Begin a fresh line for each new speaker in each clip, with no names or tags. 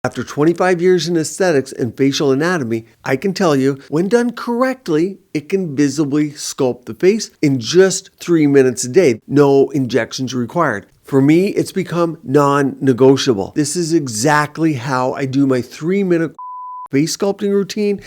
After 25 years in aesthetics and facial anatomy, I can tell you, when done correctly, it can visibly sculpt the face in just 3 minutes a day. No injections required. For me, it's become non-negotiable. This is exactly how I do my 3-minute face sculpting routine.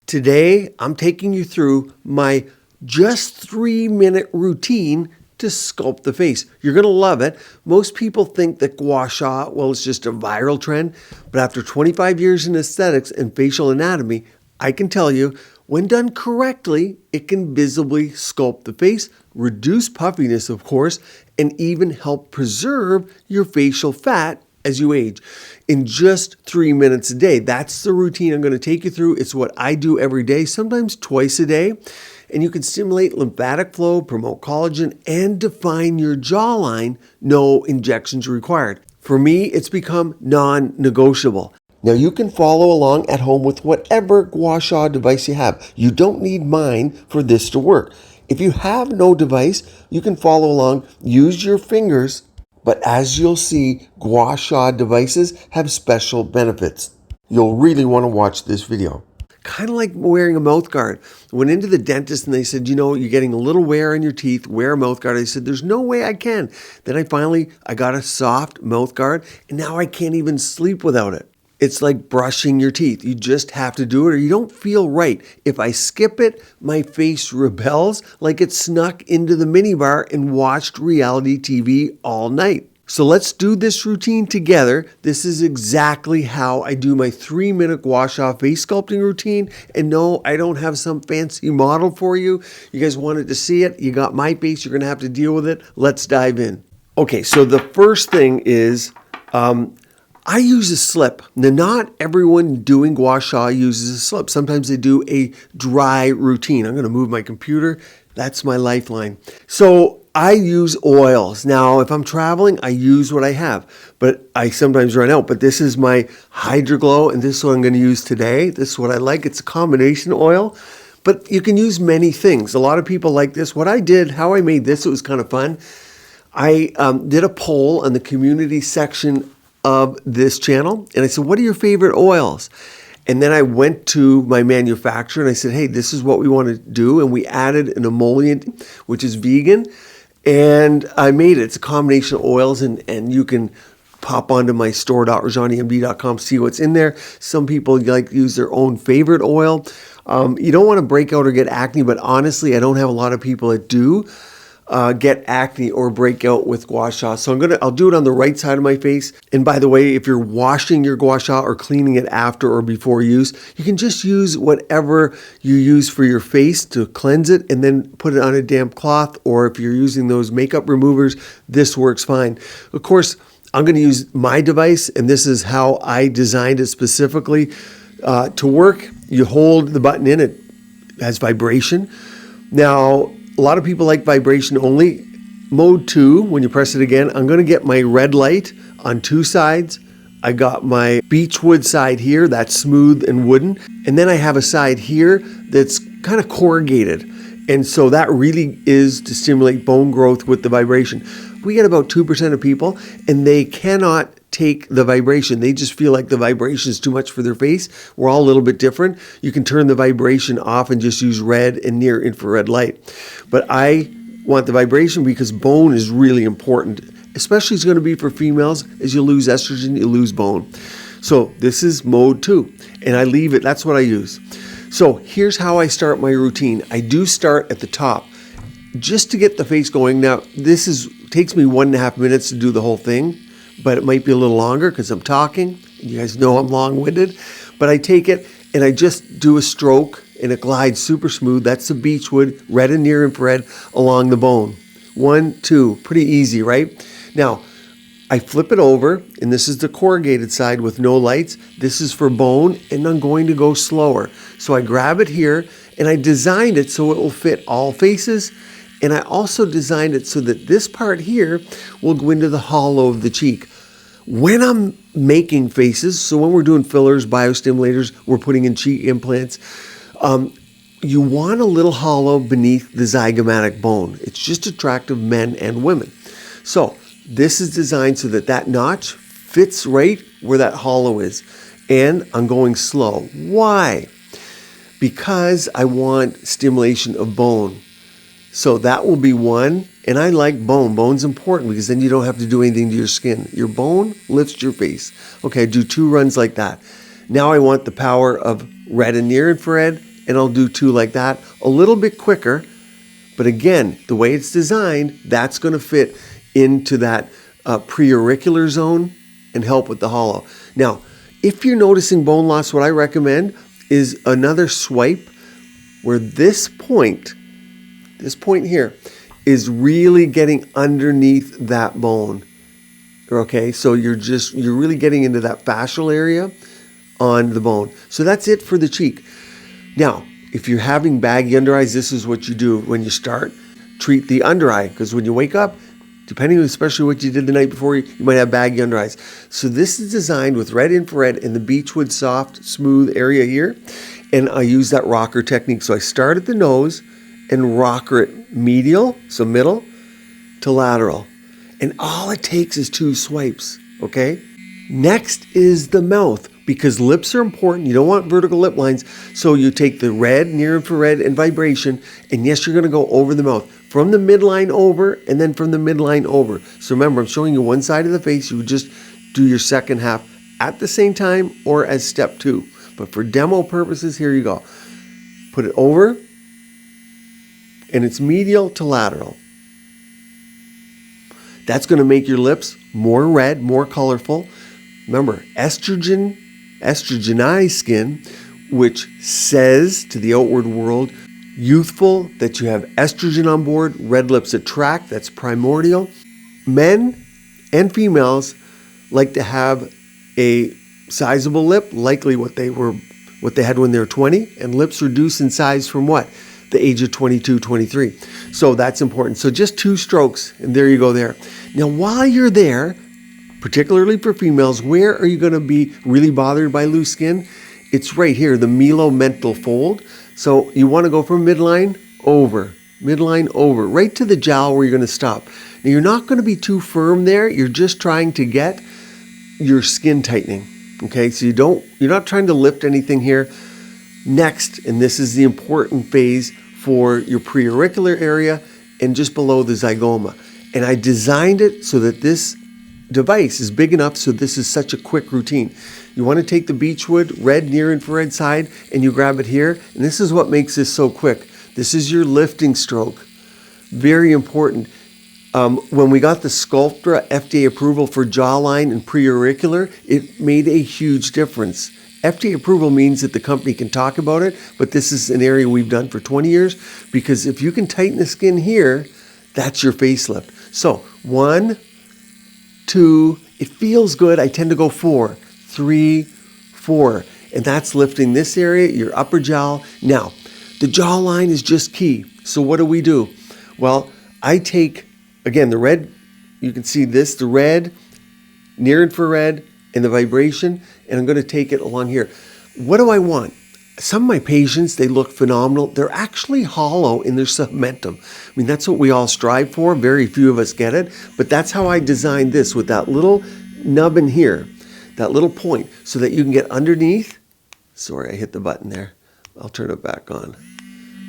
Today, I'm taking you through my just 3-minute routine to sculpt the face. You're going to love it. Most people think that Gua Sha, well, it's just a viral trend. But after 25 years in aesthetics and facial anatomy, I can tell you, when done correctly, it can visibly sculpt the face, reduce puffiness, of course, and even help preserve your facial fat as you age in just 3 minutes a day. That's the routine I'm going to take you through. It's what I do every day, sometimes twice a day. And you can stimulate lymphatic flow, promote collagen, and define your jawline. No injections required. For me, it's become non-negotiable. Now you can follow along at home with whatever Gua Sha device you have. You don't need mine for this to work. If you have no device, you can follow along, use your fingers, but as you'll see, Gua Sha devices have special benefits. You'll really want to watch this video. Kind of like wearing a mouth guard. I went into the dentist and they said, you know, you're getting a little wear in your teeth, wear a mouth guard. I said, there's no way I can. Then I got a soft mouth guard and now I can't even sleep without it. It's like brushing your teeth. You just have to do it or you don't feel right. If I skip it, my face rebels like it snuck into the minibar and watched reality TV all night. So let's do this routine together. This is exactly how I do my 3-minute Gua Sha face sculpting routine. And no, I don't have some fancy model for you. You guys wanted to see it. You got my face. You're going to have to deal with it. Let's dive in. Okay, so the first thing is I use a slip. Now, not everyone doing Gua Sha uses a slip. Sometimes they do a dry routine. I'm going to move my computer. That's my lifeline. So I use oils. Now, if I'm traveling, I use what I have, but I sometimes run out. But this is my Hydro Glow, and this is what I'm going to use today. This is what I like. It's a combination oil, but you can use many things. A lot of people like this. What I did, how I made this, it was kind of fun. I did a poll on the community section of this channel, and I said, what are your favorite oils? And then I went to my manufacturer and I said, hey, this is what we want to do. And we added an emollient, which is vegan. And I made it. It's a combination of oils and you can pop onto my store.rajanimd.com, see what's in there. Some people like to use their own favorite oil. You don't want to break out or get acne, but honestly, I don't have a lot of people that do get acne or break out with Gua Sha. So I'll do it on the right side of my face. And by the way, if you're washing your Gua Sha or cleaning it after or before use, you can just use whatever you use for your face to cleanse it and then put it on a damp cloth. Or if you're using those makeup removers, this works fine. Of course, I'm going to use my device, and this is how I designed it specifically to work. You hold the button in, it has vibration. Now, a lot of people like vibration only. Mode 2, when you press it again, I'm going to get my red light on 2 sides. I got my beechwood side here, that's smooth and wooden. And then I have a side here that's kind of corrugated. And so that really is to stimulate bone growth with the vibration. We get about 2% of people, and they cannot take the vibration. They just feel like the vibration is too much for their face. We're all a little bit different. You can turn the vibration off and just use red and near infrared light. But I want the vibration because bone is really important. Especially it's going to be for females. As you lose estrogen, you lose bone. So this is mode 2, and I leave it. That's what I use. So here's how I start my routine. I do start at the top just to get the face going. Now, this takes me 1.5 minutes to do the whole thing, but it might be a little longer because I'm talking. You guys know I'm long-winded. But I take it and I just do a stroke and it glides super smooth. That's the beechwood, red and near infrared along the bone. 1, 2, pretty easy, right? Now, I flip it over, and this is the corrugated side with no lights. This is for bone, and I'm going to go slower. So I grab it here, and I designed it so it will fit all faces. And I also designed it so that this part here will go into the hollow of the cheek. When I'm making faces, so when we're doing fillers, biostimulators, we're putting in cheek implants, you want a little hollow beneath the zygomatic bone. It's just attractive men and women. So this is designed so that that notch fits right where that hollow is. And I'm going slow. Why? Because I want stimulation of bone. So that will be one. And I like bone. Bone's important because then you don't have to do anything to your skin. Your bone lifts your face. Okay, I do 2 runs like that. Now I want the power of red and near infrared, and I'll do 2 like that. A little bit quicker. But again, the way it's designed, that's going to fit into that preauricular zone and help with the hollow. Now, if you're noticing bone loss, what I recommend is another swipe where this point here is really getting underneath that bone. Okay, so you're really getting into that fascial area on the bone. So that's it for the cheek. Now, if you're having baggy under eyes, this is what you do when you start. Treat the under eye, because when you wake up, depending on especially what you did the night before, you might have baggy under eyes. So this is designed with red infrared in the beechwood soft, smooth area here. And I use that rocker technique. So I start at the nose and rocker it medial, so middle, to lateral. And all it takes is 2 swipes, okay? Next is the mouth, because lips are important. You don't want vertical lip lines. So you take the red, near infrared, and vibration, and yes, you're gonna go over the mouth. From the midline over, and then from the midline over. So remember, I'm showing you one side of the face. You would just do your second half at the same time or as step 2. But for demo purposes, here you go. Put it over, and it's medial to lateral. That's going to make your lips more red, more colorful. Remember, estrogenized skin, which says to the outward world, youthful, that you have estrogen on board, red lips attract, that's primordial. Men and females like to have a sizable lip, likely what they had when they were 20, and lips reduce in size from what? The age of 22, 23. So that's important. So just 2 strokes, and there you go there. Now, while you're there, particularly for females, where are you going to be really bothered by loose skin? It's right here, the melomental fold. So you want to go from midline over, right to the jowl where you're going to stop. Now, you're not going to be too firm there. You're just trying to get your skin tightening. Okay, so you're not trying to lift anything here. Next, and this is the important phase for your preauricular area and just below the zygoma. And I designed it so that this device is big enough so this is such a quick routine. You want to take the beechwood red near infrared side and you grab it here. And this is what makes this so quick. This is your lifting stroke. Very important. When we got the Sculptra FDA approval for jawline and preauricular, it made a huge difference. FDA approval means that the company can talk about it, but this is an area we've done for 20 years because if you can tighten the skin here, that's your facelift. So 1, 2, it feels good. I tend to go 4, 3, 4, and that's lifting this area, your upper jowl. Now, the jawline is just key. So what do? Well, I take, again, the red, you can see this, the red, near infrared, and the vibration, and I'm going to take it along here. What do I want? Some of my patients, they look phenomenal. They're actually hollow in their submentum. I mean, that's what we all strive for. Very few of us get it, but that's how I designed this with that little nub in here, that little point, so that you can get underneath. Sorry, I hit the button there. I'll turn it back on.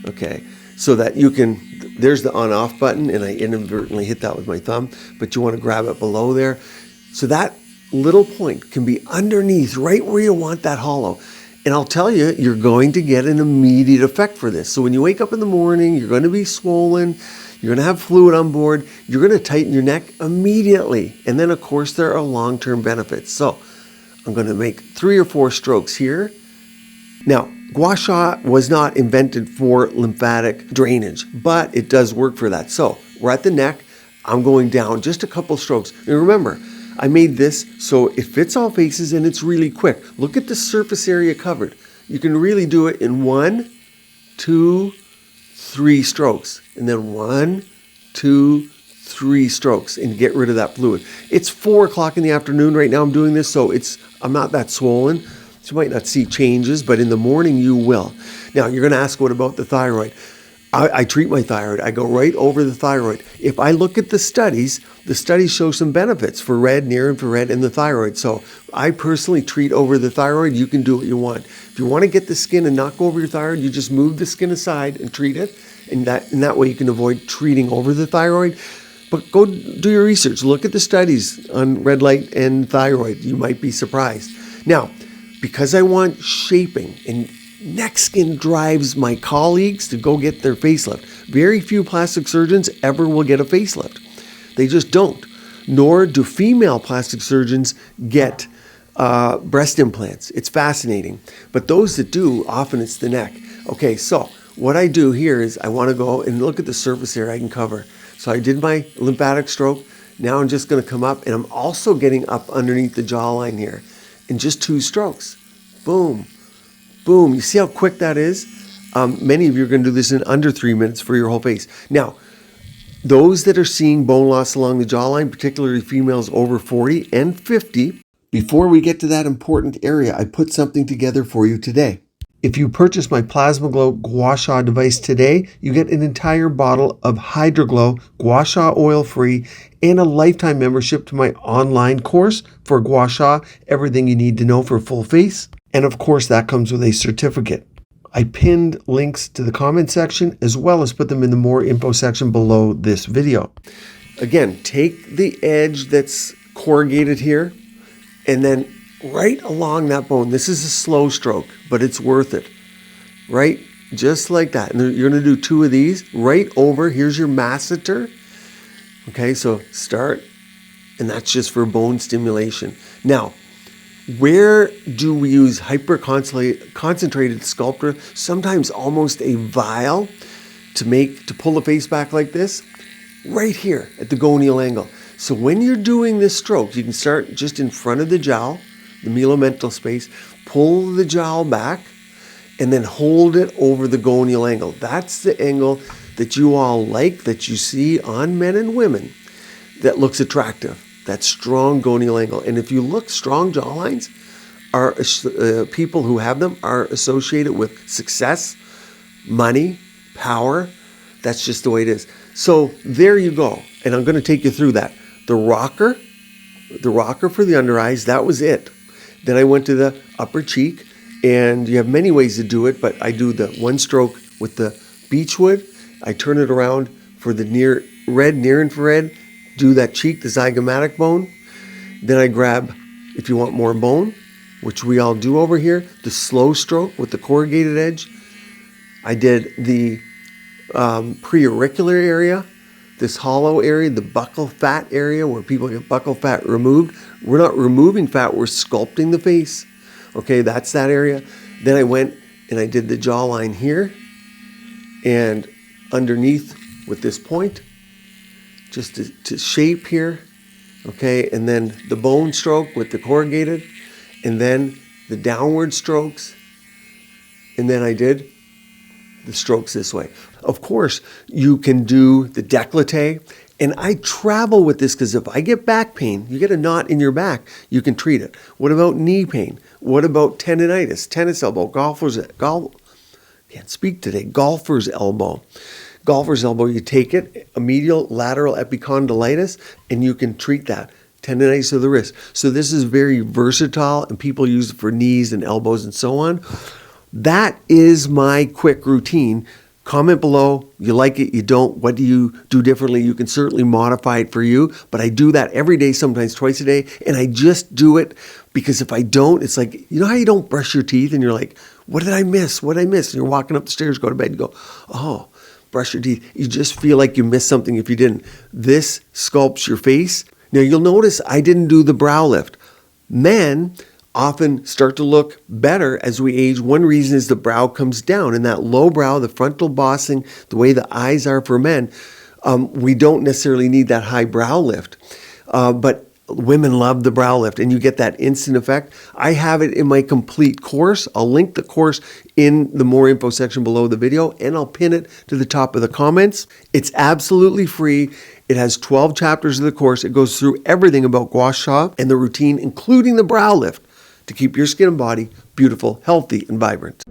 Okay, so that you can, there's the on-off button, and I inadvertently hit that with my thumb, but you want to grab it below there. So that little point can be underneath, right where you want that hollow. And I'll tell you, you're going to get an immediate effect for this. So when you wake up in the morning, you're going to be swollen, you're going to have fluid on board, you're going to tighten your neck immediately. And then, of course, there are long-term benefits. So I'm going to make 3 or 4 strokes here. Now, Gua Sha was not invented for lymphatic drainage, but it does work for that. So we're at the neck. I'm going down just a couple strokes. And remember, I made this so it fits all faces and it's really quick. Look at the surface area covered. You can really do it in 1, 2, 3 strokes. And then 1, 2, 3 strokes and get rid of that fluid. It's 4 o'clock in the afternoon right now I'm doing this, so I'm not that swollen. So you might not see changes, but in the morning you will. Now you're going to ask, what about the thyroid? I treat my thyroid. I go right over the thyroid. If I look at the studies show some benefits for red, near infrared, and the thyroid. So I personally treat over the thyroid. You can do what you want. If you want to get the skin and not go over your thyroid, you just move the skin aside and treat it. And that way you can avoid treating over the thyroid. But go do your research. Look at the studies on red light and thyroid. You might be surprised. Now, because I want shaping, and neck skin drives my colleagues to go get their facelift. Very few plastic surgeons ever will get a facelift. They just don't. Nor do female plastic surgeons get breast implants. It's fascinating. But those that do, often it's the neck. Okay, so what I do here is I want to go and look at the surface area I can cover. So I did my lymphatic stroke. Now I'm just going to come up, and I'm also getting up underneath the jawline here in just 2 strokes. Boom, boom. You see how quick that is? Many of you are going to do this in under 3 minutes for your whole face. Now, those that are seeing bone loss along the jawline, particularly females over 40 and 50, before we get to that important area, I put something together for you today. If you purchase my Plasma Glow Gua Sha device today, you get an entire bottle of Hydroglow Gua Sha oil-free and a lifetime membership to my online course for Gua Sha, everything you need to know for full face. And of course, that comes with a certificate. I pinned links to the comment section as well as put them in the more info section below this video. Again, take the edge that's corrugated here and then right along that bone. This is a slow stroke, but it's worth it. Right? Just like that. And you're going to do 2 of these right over. Here's your masseter. Okay, so start. And that's just for bone stimulation. Now, where do we use hyper-concentrated sculptor? Sometimes almost a vial to pull the face back like this. Right here at the gonial angle. So when you're doing this stroke, you can start just in front of the jowl, the melomental space, pull the jowl back, and then hold it over the gonial angle. That's the angle that you all like, that you see on men and women, that looks attractive. That strong gonial angle. And if you look, strong jawlines are people who have them are associated with success, money, power. That's just the way it is. So there you go. And I'm going to take you through that. The rocker for the under eyes, that was it. Then I went to the upper cheek, and you have many ways to do it, but I do the 1 stroke with the beechwood. I turn it around for the near infrared, do that cheek, the zygomatic bone. Then I grab, if you want more bone, which we all do over here, the slow stroke with the corrugated edge. I did the preauricular area, this hollow area, the buccal fat area where people get buccal fat removed. We're not removing fat, we're sculpting the face. Okay, that's that area. Then I went and I did the jawline here and underneath with this point, just to shape here. Okay, and then the bone stroke with the corrugated, and then the downward strokes, and then I did the strokes this way. Of course, you can do the décolleté, and I travel with this because if I get back pain, you get a knot in your back, you can treat it. What about knee pain? What about tendinitis, tennis elbow, golfer's elbow. Golfer's elbow, you take it, a medial lateral epicondylitis, and you can treat that. Tendinitis of the wrist. So this is very versatile, and people use it for knees and elbows and so on. That is my quick routine. Comment below. You like it, you don't. What do you do differently? You can certainly modify it for you, but I do that every day, sometimes twice a day, and I just do it because if I don't, it's like, you know how you don't brush your teeth and you're like, what did I miss? What did I miss? And you're walking up the stairs, go to bed, and go, oh, brush your teeth. You just feel like you missed something if you didn't. This sculpts your face. Now you'll notice I didn't do the brow lift. Men often start to look better as we age. One reason is the brow comes down, and that low brow, the frontal bossing, the way the eyes are for men, we don't necessarily need that high brow lift. But women love the brow lift, and you get that instant effect. I have it in my complete course. I'll link the course in the more info section below the video, and I'll pin it to the top of the comments. It's absolutely free. It has 12 chapters of the course. It goes through everything about Gua Sha and the routine, including the brow lift, to keep your skin and body beautiful, healthy, and vibrant.